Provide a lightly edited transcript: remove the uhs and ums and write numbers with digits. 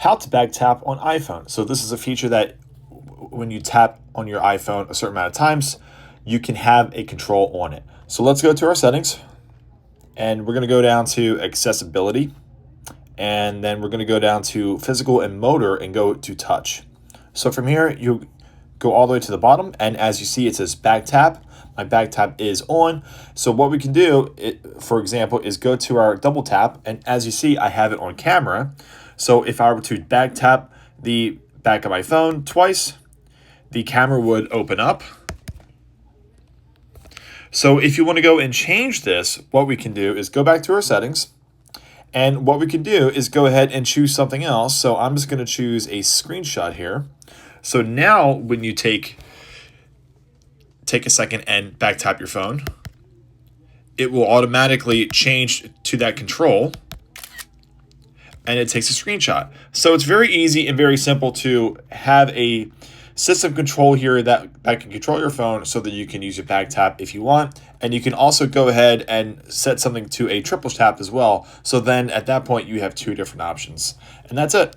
how to back tap on iPhone. So this is a feature that when you tap on your iPhone a certain amount of times, you can have a control on it. So let's go to our settings, and we're going to go down to accessibility, and then we're going to go down to physical and motor and go to touch. So from here, you go all the way to the bottom, and as you see, it says back tap. My back tap is on. So what we can do, for example, is go to our double tap, and as you see, I have it on camera. So if I were to back tap the back of my phone twice, the camera would open up. So if you want to go and change this, what we can do is go back to our settings, and what we can do is go ahead and choose something else. So I'm just going to choose a screenshot here. So now when you take a second and back tap your phone, it will automatically change to that control, and it takes a screenshot. So it's very easy and very simple to have a system control here that can control your phone so that you can use your back tap if you want. And you can also go ahead and set something to a triple tap as well. So then at that point you have two different options. And that's it.